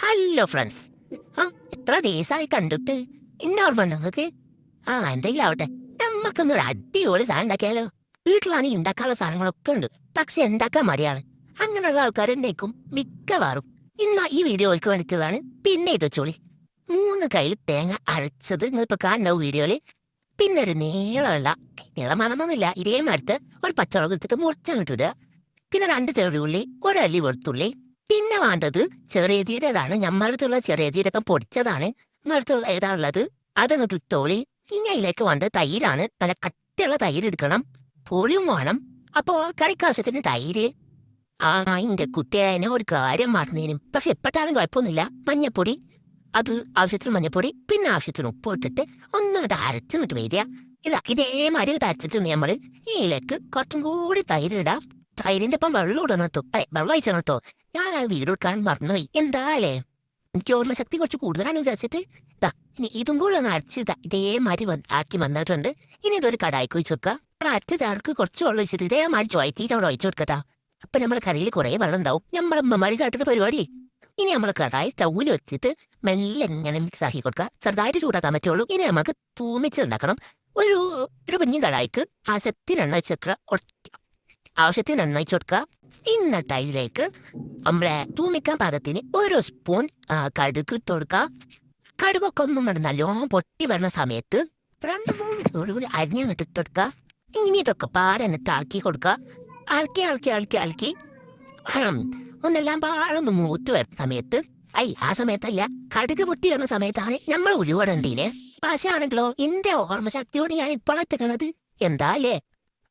Hello friends. എത്ര ദിവസമായി കണ്ടിട്ട്. ഇന്നോർമ്മ നിങ്ങൾക്ക് എന്തെങ്കിലും ആവട്ടെ, നമ്മക്കൊന്നൊരു അടിപൊളി സാധനം ഉണ്ടാക്കിയാലോ? വീട്ടിലാണെങ്കിൽ ഉണ്ടാക്കാനുള്ള സാധനങ്ങളൊക്കെ ഉണ്ട്, പക്ഷെ ഉണ്ടാക്കാൻ മടിയാണ്. അങ്ങനെയുള്ള ആൾക്കാരുണ്ടേക്കും മിക്കവാറും. ഇന്നാ ഈ വീഡിയോയ്ക്ക് വേണ്ടിയിട്ടുള്ളതാണ്. പിന്നെ ഇത് ചോളി 3 കയ്യിൽ തേങ്ങ അരച്ചത് നിങ്ങളിപ്പോൾ കാണുന്ന വീഡിയോയിൽ. പിന്നെ ഒരു നീളമാണെന്നൊന്നുമില്ല, ഇതേ മരത്ത് ഒരു പച്ചമുളക് എടുത്തിട്ട് മുറിച്ചങ്ങിട്ടിടുക. പിന്നെ 2 ചെറിയ ഉള്ളി, ഒരല്ലി വെളുത്തുള്ളി. പിന്നെ വേണ്ടത് ചെറിയ ജീരകമാണ്. ഞമ്മടുത്തുള്ള ചെറിയ ജീരകം പൊടിച്ചതാണ്. മടുത്തുള്ള ഏതാ ഉള്ളത് അതങ്ങോട്ട് ഇട്ടോളി. ഇനി അതിലേക്ക് വേണ്ടത് തൈരാണ്. നല്ല കട്ടിയുള്ള തൈര് എടുക്കണം, പുളിയും വേണം. അപ്പോ കറിക്കാവശ്യത്തിന് തൈര്. ഇന്റെ കുട്ടിയെ ഒരു കാര്യം മറന്നേനും, പക്ഷെ എപ്പോഴാലും കുഴപ്പമൊന്നുമില്ല. മഞ്ഞപ്പൊടി, അത് ആവശ്യത്തിന് മഞ്ഞപ്പൊടി, പിന്നെ ആവശ്യത്തിന് ഉപ്പ് ഇട്ടിട്ട് ഒന്നും ഇത് അരച്ചിട്ട് വരിക. ഇതേമാതിരി അരച്ചിട്ടുണ്ട് നമ്മൾ. ഇതിലേക്ക് കുറച്ചും കൂടി തൈര് ഇടാം. തൈരിന്റെ ഒപ്പം വെള്ളം ഇടണം കേട്ടോ. വെള്ളം ഒഴിച്ചണം കേട്ടോ. ഞാൻ വീട് എടുക്കാൻ മറന്നുപോയി. എന്തായാലേ എനിക്ക് ഓർമ്മശക്തി കുറച്ച് കൂടുതലാണ് വിചാരിച്ചിട്ട്. ഇനി ഇതും കൂടെ ഒന്ന് അരച്ച് ഇതേമാതിരി ആക്കി വന്നിട്ടുണ്ട്. ഇനി ഇതൊരു കടായിക്ക് ഒഴിച്ചു കൊടുക്കുക. അരച്ച ചാർക്ക് കുറച്ച് വെള്ളം ഒഴിച്ചിട്ട് ഇതേമാതിരി ചുവറ്റിയിട്ട് അവിടെ ഒഴിച്ചു കൊടുക്കട്ടാ. അപ്പൊ നമ്മുടെ കറിയിൽ കുറേ വെള്ളം ഉണ്ടാവും. നമ്മളെ അമ്മമാര് കാട്ടുന്ന പരിപാടി. ഇനി നമ്മൾ കടായി സ്റ്റൗവിൽ വെച്ചിട്ട് മെല്ലെ ഇങ്ങനെ മിക്സ് ആക്കി കൊടുക്കുക. ചെറുതായിട്ട് ചൂടാക്കാൻ പറ്റുള്ളൂ. ഇനി നമുക്ക് തൂമിച്ചുണ്ടാക്കണം. ഒരു കുഞ്ഞു കടായിക്ക് ആവശ്യത്തിന് എണ്ണ വെച്ചേക്കുക. ആവശ്യത്തിന് എണ്ണ വെച്ച് കൊടുക്കുക. എന്നിട്ട് അതിലേക്ക് നമ്മളെ തൂമിക്കാൻ പാകത്തിന് 1 സ്പൂൺ കടുക് ഇട്ട് കൊടുക്കുക. കടുകൊക്കെ ഒന്നും വേണ്ട, നല്ലോണം പൊട്ടി വരുന്ന സമയത്ത് 2-3 ചോറുകൂടി അരിഞ്ഞിട്ട് ഇട്ട് കൊടുക്കുക. ഇനി ഇതൊക്കെ പാടന്നിട്ട് ആക്കി കൊടുക്കുക. ആൾക്കി ഒന്നെല്ലാം പാടൊന്ന് മൂത്ത് വരുന്ന സമയത്ത് ആ സമയത്തല്ല, കടുക് പൊട്ടി വരുന്ന സമയത്താണ് നമ്മൾ ഉരുവടണ്ടീനെ. പക്ഷേ ആണെങ്കിലോ എന്റെ ഓർമ്മശക്തിയോട് ഞാൻ ഇപ്പോഴെത്തിക്കണത്. എന്താല്ലേ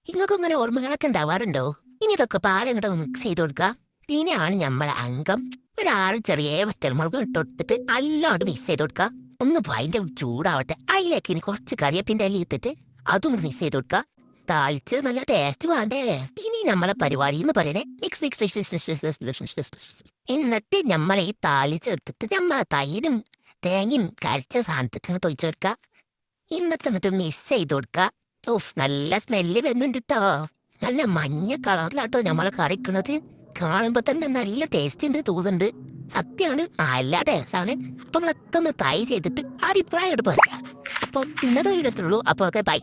നിങ്ങൾക്ക് ഇങ്ങനെ ഓർമ്മകളൊക്കെ ഉണ്ടാവാറുണ്ടോ? ഇനി ഇതൊക്കെ പാലങ്ങോട്ട് മിക്സ് ചെയ്ത് കൊടുക്കുക. ഇനിയാണ് നമ്മളെ അംഗം. 6 ചെറിയ വറ്റൽമുളക് ഇട്ടെടുത്തിട്ട് നല്ലോണം മിക്സ് ചെയ്ത് കൊടുക്കുക. ഒന്ന് അതിൻ്റെ ചൂടാവട്ടെ. അതിലേക്ക് ഇനി കുറച്ച് കറിവേപ്പിൻ്റെ ഇല ഇട്ടിട്ട് അതും മിക്സ് ചെയ്ത് കൊടുക്കുക. താളിച്ച് നല്ല ടേസ്റ്റ് വേണ്ടേ? ഇനി നമ്മളെ പരിപാടി എന്ന് പറയണേ എന്നിട്ട് നമ്മളെ ഈ താളിച്ചെടുത്തിട്ട് നമ്മളെ തൈരും തേങ്ങയും കരച്ച സാധനത്തേക്ക് ഒഴിച്ചു കൊടുക്കുക. എന്നിട്ട് മിക്സ് ചെയ്ത് കൊടുക്കുക. നല്ല സ്മെല്ല് വരുന്നുണ്ട് കേട്ടോ. നല്ല മഞ്ഞ കളറിലാട്ടോ നമ്മളെ കറിക്കുന്നത്. കാണുമ്പോ തന്നെ നല്ല ടേസ്റ്റ് ഉണ്ട് തോന്നുന്നുണ്ട്. സത്യമാണ്, നല്ല ടേസ്റ്റാണ്. അപ്പൊ നമ്മളൊക്കെ ഒന്ന് ട്രൈ ചെയ്തിട്ട് അഭിപ്രായം എടുക്കുക. അപ്പം ഇന്നത്തെ വീഡിയോത്തിലുള്ളൂ. അപ്പൊ ഓക്കെ, ബൈ.